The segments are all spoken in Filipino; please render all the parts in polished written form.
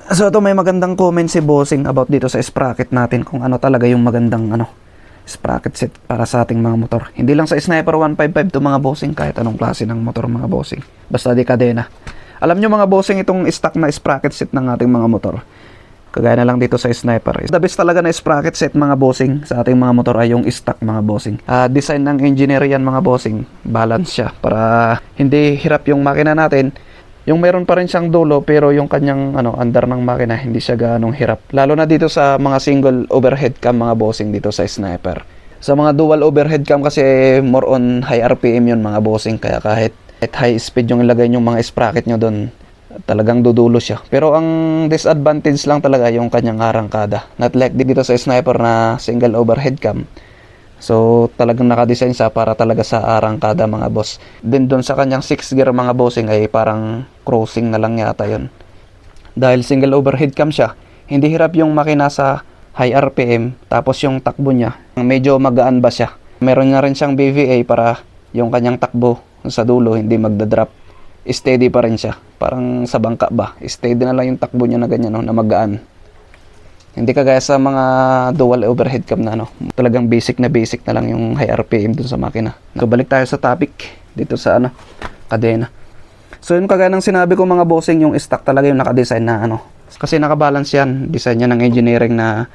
So ito may magandang comment si Bossing about dito sa sprocket natin kung ano talaga yung magandang sprocket set para sa ating mga motor. Hindi lang sa Sniper 155 to mga Bossing, kahit anong klase ng motor mga Bossing. Basta di kadena. Alam nyo mga Bossing, itong stock na sprocket set ng ating mga motor, kagaya na lang dito sa Sniper, the best talaga na sprocket set mga Bossing sa ating mga motor ay yung stock mga Bossing. Design ng engineer yan mga Bossing, balance siya para hindi hirap yung makina natin. Yung meron pa rin siyang dulo pero yung kanyang andar ng makina hindi siya ganong hirap. Lalo na dito sa mga single overhead cam mga Bossing dito sa Sniper. Sa mga dual overhead cam kasi more on high RPM yun mga Bossing, kaya kahit high speed yung ilagay yung mga sprocket nyo doon, talagang dudulo siya. Pero ang disadvantage lang talaga yung kanyang arangkada. Not like dito sa Sniper na single overhead cam. So talagang nakadesign siya para talaga sa arangkada mga boss. Then doon sa kanyang 6 gear mga Bossing ay parang cruising na lang yata yun. Dahil single overhead cam siya, hindi hirap yung makina sa high RPM. Tapos yung takbo niya, medyo magaan ba siya. Meron na rin siyang BVA para yung kanyang takbo sa dulo hindi magdadrop. Steady pa rin siya. Parang sa bangka ba, steady na lang yung takbo niya na ganyan na magaan. Hindi kagaya sa mga dual overhead cam na talagang basic na lang yung high RPM dun sa makina. So balik tayo sa topic dito sa kadena. So yun kagaya ng sinabi ko mga Bossing, yung stock talaga yung nakadesign na kasi nakabalance yan, design niya ng engineering na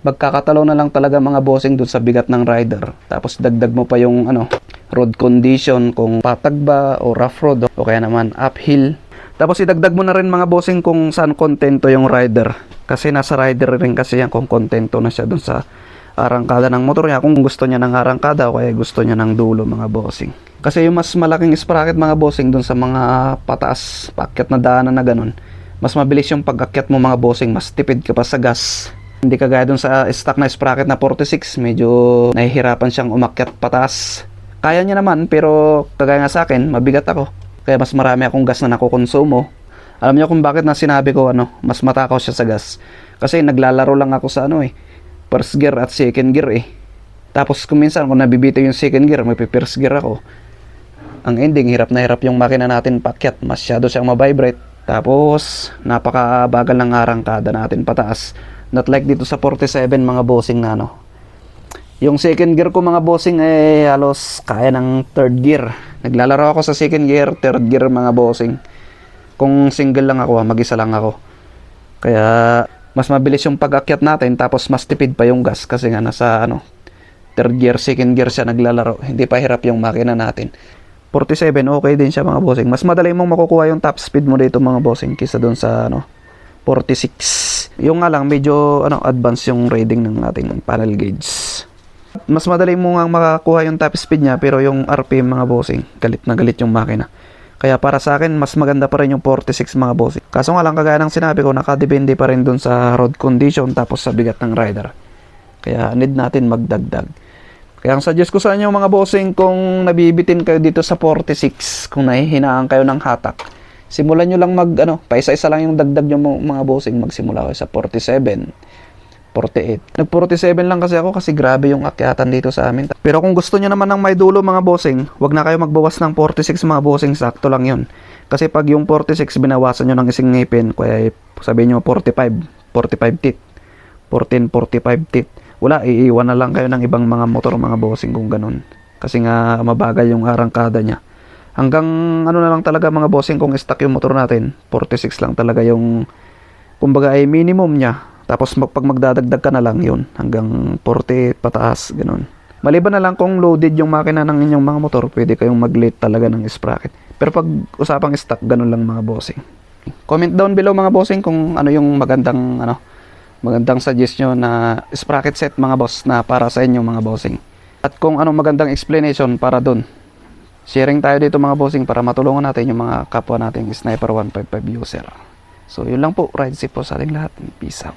magkakatalo na lang talaga mga Bossing dun sa bigat ng rider. Tapos dagdag mo pa yung road condition, kung patag ba o rough road o kaya naman uphill. Tapos idagdag mo na rin mga Bossing kung saan kontento yung rider. Kasi nasa rider rin kasi yan kung kontento na siya dun sa arangkada ng motor niya. Kung gusto niya ng arangkada o kaya gusto niya ng dulo mga Bossing. Kasi yung mas malaking sprocket mga Bossing dun sa mga pataas, paakyat na daanan na ganun, mas mabilis yung pag-akyat mo mga Bossing, mas tipid ka pa sa gas. Hindi kagaya dun sa stock na sprocket na 46, medyo nahihirapan siyang umakyat pataas. Kaya niya naman pero kagaya nga sa akin, mabigat ako. Kaya mas marami akong gas na nakukonsumo. Alam niyo kung bakit na sinabi ko mas matakaw siya sa gas. Kasi naglalaro lang ako sa first gear at second gear Tapos kung minsan kung nabibito yung second gear, may first gear ako. Ang ending, hirap na hirap yung makina natin pakyat. Masyado siyang mabibrate. Tapos napakabagal ng arangkada natin pataas. Not like dito sa 47 mga Bossing na Yung second gear ko mga Bossing ay halos kaya ng third gear. Naglalaro ako sa second gear, third gear mga Bossing. Kung single lang ako, mag-isa lang ako. Kaya mas mabilis yung pag-akyat natin, tapos mas tipid pa yung gas kasi nga nasa third gear, second gear siya naglalaro. Hindi pa hirap yung makina natin. 47 okay din siya mga Bossing. Mas madali mong makukuha yung top speed mo dito mga Bossing kaysa doon sa 46. Yung nga lang medyo advance yung reading ng ating panel gauge. Mas madali mo nga makakuha yung top speed niya, pero yung RPM mga Bossing, galit na galit yung makina. Kaya para sa akin, mas maganda pa rin yung 46 mga Bossing. Kaso nga lang, kagaya ng sinabi ko, nakadepende pa rin dun sa road condition tapos sa bigat ng rider. Kaya need natin magdagdag. Kaya ang suggest ko sa inyo mga Bossing, kung nabibitin kayo dito sa 46, kung nahihinaan kayo ng hatak, simulan nyo lang paisa-isa lang yung dagdag nyo mga Bossing. Magsimula kayo sa 47, 48. Nag-47 lang kasi ako kasi grabe yung akyatan dito sa amin. Pero kung gusto nyo naman ng may dulo mga Bossing, wag na kayo magbawas ng 46 mga Bossing, sakto lang yun. Kasi pag yung 46 binawasan nyo ng isang ngipin, kaya sabihin nyo 45 teeth, 14, 45 teeth, wala, iiwan na lang kayo ng ibang mga motor mga Bossing kung ganun. Kasi nga mabagal yung arangkada nya. Hanggang na lang talaga mga Bossing, kung stock yung motor natin, 46 lang talaga yung kumbaga ay minimum nya. Tapos pag magdadagdag ka na lang yun, hanggang 40 pataas, ganun. Maliban na lang kung loaded yung makina ng inyong mga motor, pwede kayong mag-late talaga ng sprocket. Pero pag usapang stock, ganun lang mga Bossing. Comment down below mga Bossing kung ano yung magandang suggestion na sprocket set mga boss na para sa inyo mga Bossing. At kung anong magandang explanation para dun. Sharing tayo dito mga Bossing para matulungan natin yung mga kapwa nating Sniper 155 user. So yun lang po, ride safe po sa ating lahat. Peace out.